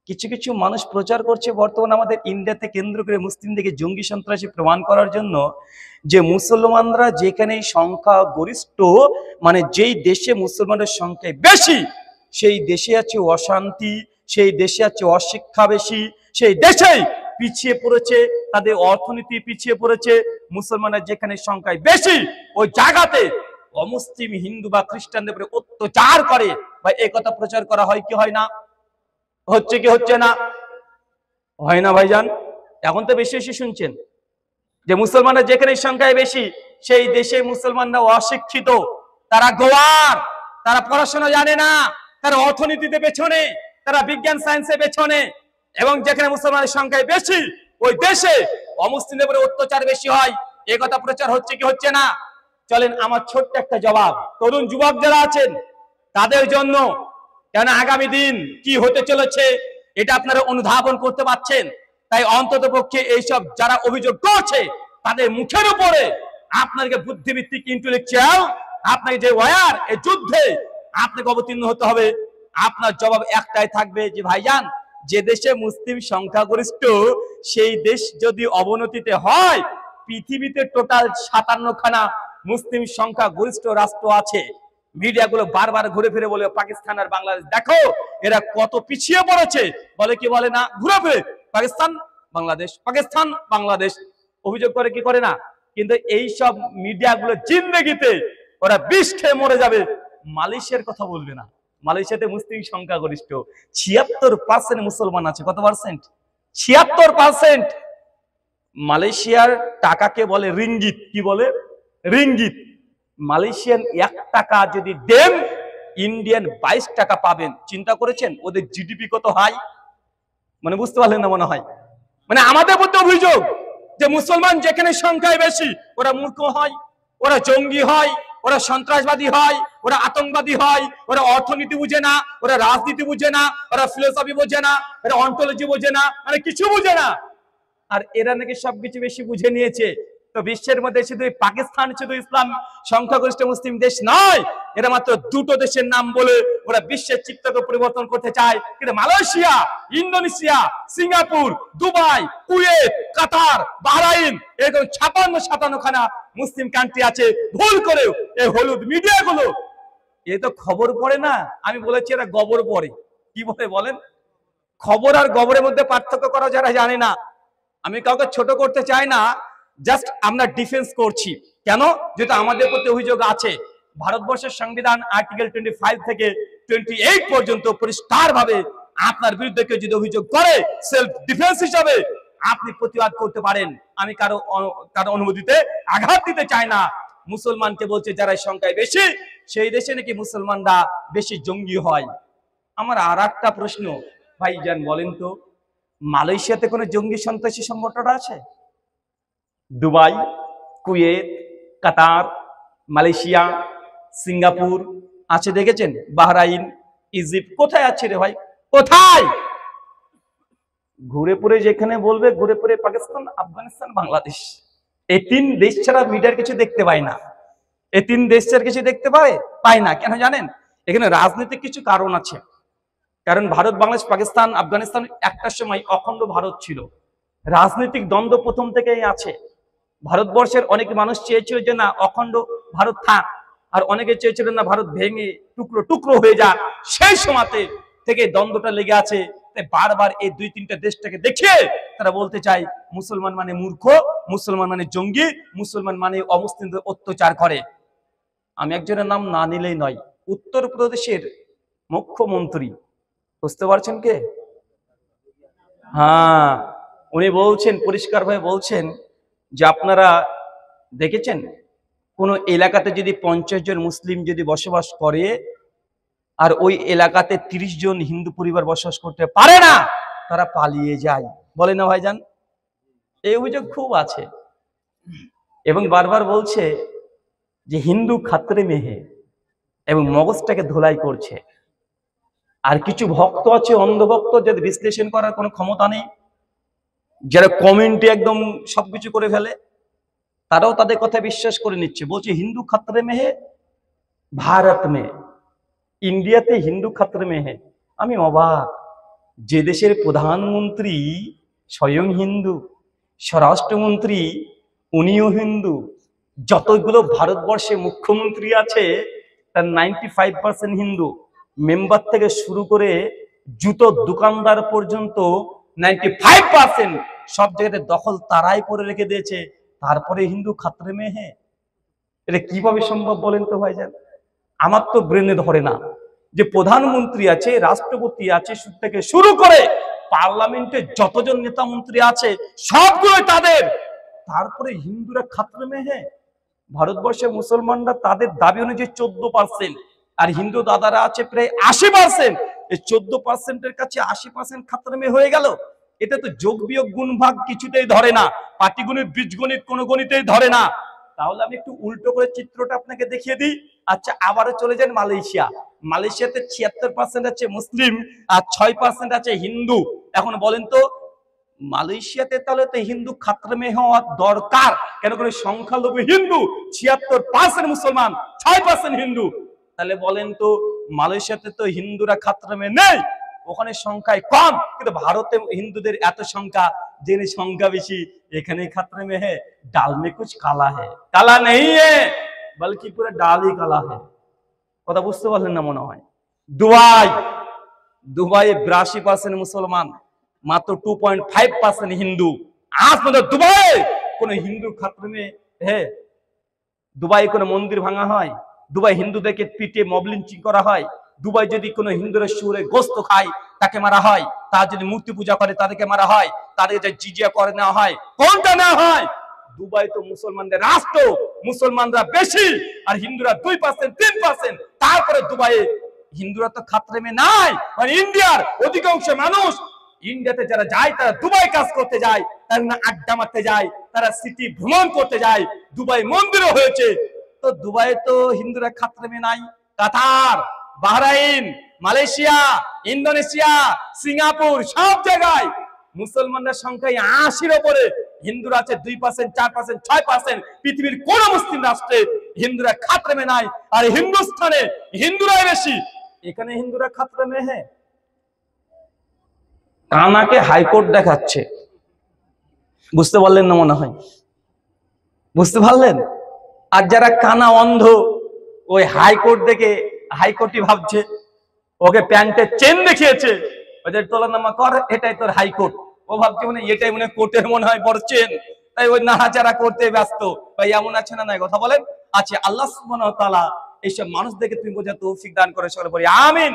কিছু কিছু মানুষ প্রচার করছে বর্তমানে আমাদের ইন্ডিয়াতে কেন্দ্র করে মুসলিমদেরকে জঙ্গি সন্ত্রাসী প্রমাণ করার জন্য, যে মুসলমানরা যেখানে সংখ্যা গরিষ্ঠ, মানে যেই দেশে মুসলমানের সংখ্যা বেশি সেই দেশে আছে অশান্তি, সেই দেশে আছে অশিক্ষা বেশি, সেই দেশেই পিছিয়ে পড়েছে, তাদের অর্থনীতি পিছিয়ে পড়েছে। মুসলমানের যেখানে সংখ্যায় বেশি ওই জায়গাতে অমুসলিম হিন্দু বা খ্রিস্টানদের উপরে অত্যাচার করে। ভাই এই কথা প্রচার করা হয় কি হয় না? হচ্ছে কি হচ্ছে না? হয় না ভাইজান? এখন তো বেশি বেশি শুনছেন যে মুসলমানরা যেখানে সংখ্যায় বেশি সেই দেশে মুসলমানরা অশিক্ষিত, তারা গোয়ার, তারা পড়াশোনা জানে না, তারা অর্থনীতিতে পেছনে, তারা বিজ্ঞান সায়েন্সে পেছনে, এবং যেখানে মুসলমানের সংখ্যায় বেশি ওই দেশে অমুসলিমদের উপরে অত্যাচার বেশি হয়। এই কথা প্রচার হচ্ছে কি হচ্ছে না? চলেন আমার ছোট্ট একটা জবাব তরুণ যুবক যারা আছেন তাদের জন্য, কেন আগামী দিন কি হতে চলেছে এটা আপনারা অনুধাবন করতে পারছেন। তাই অন্তত পক্ষে এইসব যারা অভিযোগ করছে তাদের মুখের উপরে আপনাকে বুদ্ধিভিত্তিক ইন্টেলেকচুয়াল, আপনাকে যে ওয়ার এই যুদ্ধে আপনাকে অবতীর্ণ হতে হবে। আপনার জবাব একটাই থাকবে যে ভাইজান, যে দেশে মুসলিম সংখ্যাগরিষ্ঠ সেই দেশ যদি অবনতিতে হয়, পৃথিবীতে টোটাল 57খানা মুসলিম সংখ্যাগরিষ্ঠ রাষ্ট্র আছে। মিডিয়াগুলো বারবার ঘুরে ফিরে বলে পাকিস্তান আর বাংলাদেশ দেখো এরা কত পিছিয়ে পড়েছে, বলে কি বলে না? ঘুরে ফিরে পাকিস্তান বাংলাদেশ, পাকিস্তান বাংলাদেশ অভিযোগ করে কি করে না? কিন্তু এই সব মিডিয়াগুলো জিন্দেগিতে ওরা বিষ খেয়ে মরে যাবে, মালয়েশিয়ার কথা বলবে না। মালয়েশিয়াতে মুসলিম সংখ্যাগরিষ্ঠ 76% মুসলমান আছে। কত পার্সেন্ট? 76%। মালয়েশিয়ার টাকাকে বলে রিঙ্গিত। কি বলে? রিঙ্গিত। মালয়েশিয়ান 1 টাকা যদি দেন ইন্ডিয়ান 22 টাকা পাবেন। চিন্তা করেছেন ওদের জিডিপি কত হাই? মানে বুঝতে পারলেন না মনে হয়? মানে আমাদের প্রতি অভিযোগ যে মুসলমান যেখানে সংখ্যায় বেশি ওরা মূর্খ হয়, ওরা জঙ্গি হয়, ওরা সন্ত্রাসবাদী হয়, ওরা আতঙ্কবাদী হয়, ওরা অর্থনীতি বুঝে না, ওরা রাজনীতি বুঝে না, ওরা ফিলোসফি বোঝে না, ওরা অন্টোলজি বোঝে না, মানে কিছু বুঝে না। আর এরা নাকি সবকিছু বেশি বুঝে নিয়েছে। তো বিশ্বের মধ্যে শুধু পাকিস্তান শুধু ইসলাম সংখ্যাগরিষ্ঠ মুসলিম দেশ নয়, এরা মাত্র দুটো দেশের নাম বলে ওরা বিশ্বের চিত্রকে পরিবর্তন করতে চায়। কিন্তু Malaysia, Indonesia, Singapore, Dubai, Kuwait, Qatar, Bahrain এরকম 56-57খানা মুসলিম কান্ট্রি আছে। ভুল করেও এই হলুদ মিডিয়াগুলো এ তো খবর পড়ে না। আমি বলেছি এরা গবর পড়ে। কি বলে বলেন? খবর আর গবরের মধ্যে পার্থক্য করা যারা জানে না। আমি কাউকে ছোট করতে চাই না, জাস্ট আমরা ডিফেন্স করছি। কেন? যেহেতু আমাদের প্রতি অভিযোগ আছে। ভারতবর্ষের সংবিধান আর্টিকেল 25 থেকে 28 পর্যন্ত পরিষ্কার ভাবে আপনার বিরুদ্ধে কেউ যদি অভিযোগ করে সেলফ ডিফেন্স হিসাবে আপনি প্রতিবাদ করতে পারেন। আমি কারো অনুমতিতে আঘাত দিতে চাই না। মুসলমানকে বলছে যারা সংখ্যায় বেশি সেই দেশে নাকি মুসলমানরা বেশি জঙ্গি হয়। আমার আর একটা প্রশ্ন, ভাইজান বলেন তো, মালয়েশিয়াতে কোনো জঙ্গি সন্ত্রাসী সংগঠন আছে? দুবাই, কুয়েত, কাতার, মালয়েশিয়া, সিঙ্গাপুর আছে দেখেছেন? বাহরাইন, ইজিপ্ট কোথায় আছে রে ভাই? কোথায়? ঘুরে পুরে যেখানে বলবে ঘুরে পুরে পাকিস্তান, আফগানিস্তান, বাংলাদেশ, এই 3 দেশ ছাড়া মিডিয়ার কিছু দেখতে পায় না। এই 3 দেশ ছাড়া কিছু দেখতে পায় না। কেন জানেন? এখানে রাজনৈতিক কিছু কারণ আছে। কারণ ভারত, বাংলাদেশ, পাকিস্তান, আফগানিস্তান একটা সময় অখণ্ড ভারত ছিল। রাজনৈতিক দ্বন্দ্ব প্রথম থেকেই আছে। ভারতবর্ষের অনেক মানুষ চেয়েছিল যে না অখণ্ড ভারত থাক, আর অনেকে চেয়েছিল না ভারত ভেঙে টুকরো টুকরো হয়ে যাক। সেই সময়তে থেকে দ্বন্দ্বটা লেগে আছে। তাই বারবার এই 2-3টা দেশটাকে দেখিয়ে তারা বলতে চায় মুসলমান মানে মূর্খ, মুসলমান মানে জঙ্গি, মুসলমান মানে অমুসলিমদের অত্যাচার করে। আমি একজনের নাম না নিলেই নয়, উত্তরপ্রদেশের মুখ্যমন্ত্রী, বুঝতে পারছেন কে? হ্যাঁ, উনি বলছেন, পরিষ্কারভাবে বলছেন যে আপনারা দেখেছেন কোন এলাকাতে যদি 50 জন মুসলিম যদি বসবাস করে আর ওই এলাকাতে 30 জন হিন্দু পরিবার বসবাস করতে পারে না, তারা পালিয়ে যায়। বলে না ভাইজান? এই অভিযোগ খুব আছে। এবং বারবার বলছে যে হিন্দু খাতরে মেহে, এবং মগজটাকে ধোলাই করছে। আর কিছু ভক্ত আছে, অন্ধভক্ত, যাদের বিশ্লেষণ করার কোনো ক্ষমতা নেই, যারা কমেন্টে একদম সবকিছু করে ফেলে, তারাও তাদের কথা বিশ্বাস করে নিচ্ছে। বলছে হিন্দু খাতরে মে হে, ভারত মে, ইন্ডিয়াতে হিন্দু খাতরে মে হে। আমি অবাক, যে দেশের প্রধানমন্ত্রী স্বয়ং হিন্দু, স্বরাষ্ট্রমন্ত্রী উনিও হিন্দু, যতগুলো ভারতবর্ষে মুখ্যমন্ত্রী আছে তার 95% হিন্দু, মেম্বার থেকে শুরু করে জুতো দোকানদার পর্যন্ত 95% সব জায়গাতে দখল তারাই করে রেখে দিয়েছে। তারপরে হিন্দু খাতরে মে হ্যাঁ, এটা কিভাবে সম্ভব বলেন তো ভাইজান? আমার তো ব্রেনে ধরে না যে প্রধানমন্ত্রী আছে, রাষ্ট্রপতি আছে, থেকে শুরু করে পার্লামেন্টে যতজন নেতা মন্ত্রী আছে সবগুলো তাদের, তারপরে হিন্দুরা খাতরে মে হ্যাঁ। ভারতবর্ষের মুসলমানরা তাদের দাবি অনুযায়ী 14%, আর হিন্দু দাদারা আছে প্রায় 80%। এই 14%-এর কাছে 80% খাতরে মে হয়ে গেল। এটা তো যোগ বিয়োগ গুণ ভাগ কিছুতেই ধরে না, পাটিগণিত বীজগণিত কোনো গণিতেই ধরে না। তাহলে আমি একটু উল্টো করে চিত্রটা আপনাকে দেখিয়ে দিই। আচ্ছা, আবারও চলে যান মালয়েশিয়া। মালয়েশিয়াতে 76% আছে মুসলিম আর 6% আছে হিন্দু। এখন বলেন তো মালয়েশিয়াতে তাহলে তো হিন্দু খাতরে মে হওয়া দরকার কেন? করে সংখ্যালঘু হিন্দু 76% মুসলমান, 6% হিন্দু। তাহলে বলেন তো মালয়েশিয়াতে তো হিন্দুরা খাতরে মে নেই, ওখানে সংখ্যায় কম, কিন্তু ভারতে হিন্দুদের এত সংখ্যা, জেনে সংখ্যা বেশি, এখানে খাতরে মে হ্যাঁ। ডাল মে কুছ কালা হ্যাঁ, কালা নেই হ্যাঁ বলকি পুরো ডালই কালা হ্যাঁ। কথা বুঝতে পারলেন না মনে হয়? দুবাই, দুবাইয়ে 82% মুসলমান, মাত্র 2.5% হিন্দু। আজ পর্যন্ত দুবাই কোন হিন্দু খাতরে মে হ্যাঁ? দুবাই কোনো মন্দির ভাঙা হয়? দুবাই হিন্দুদেরকে পিটে মব লিঞ্চিং করা হয়? দুবাই যদি কোনো হিন্দুরা সুরে গোস্ত খায় তাকে মারা হয়, তার যদি মূর্তি পূজা করে তাদেরকে মারা হয়, তাদের যে জিজিয়া করে নেওয়া হয়, কোনটা নেওয়া হয়? দুবাই তো মুসলমানদের রাষ্ট্র, মুসলমানরা বেশি আর হিন্দুরা 2% 3%। তারপরে দুবাইয়ে হিন্দুরা তো খাতরে মে নাই। মানে ইন্ডিয়ার অধিকাংশ মানুষ, ইন্ডিয়াতে যারা যায় তারা দুবাই কাজ করতে যায়, তারা না আড্ডা মারতে যায়, তারা সিটি ভ্রমণ করতে যায়। দুবাই মন্দিরও হয়েছে, তো দুবাই তো হিন্দুরা খাতরে মে নাই। কাতার, বাহরাইন, মালয়েশিয়া, ইন্দোনেশিয়া, সিঙ্গাপুর, সব জায়গায় মুসলমানদের সংখ্যা 80-র উপরে, হিন্দুরা আছে 2%, 4%, 6%। পৃথিবীর কোন মুসলিম রাষ্ট্রে হিন্দুরা খাতরে মে নাই, আর হিন্দুস্তানে হিন্দুরাই বেশি, এখানে হিন্দুরা খাতরে মে হ্যাঁ। কানাকে হাইকোর্ট দেখাচ্ছে, বুঝতে পারলেন না মনে হয়? বুঝতে পারলেন? আর যারা কানা অন্ধ ওই হাইকোর্ট দেখে হাইকোর্টই ভাবছে, ওকে প্যান্টের চেন দেখিয়েছে, ওদের তোলনামা কর, এটাই তোর হাইকোর্ট। ও ভাবছে মানে এটাই মনে কোর্টের মনে হয় বড় চেন, তাই ওই নাড়াচাড়া করতে ব্যস্ত। ভাই এমন আছে না নাই কথা বলেন? আছে। আল্লাহ সুবহানাহু ওয়া তাআলা এইসব মানুষদেরকে তুমি বোঝা তৌফিক দান করে, সকলে বলি আমিন।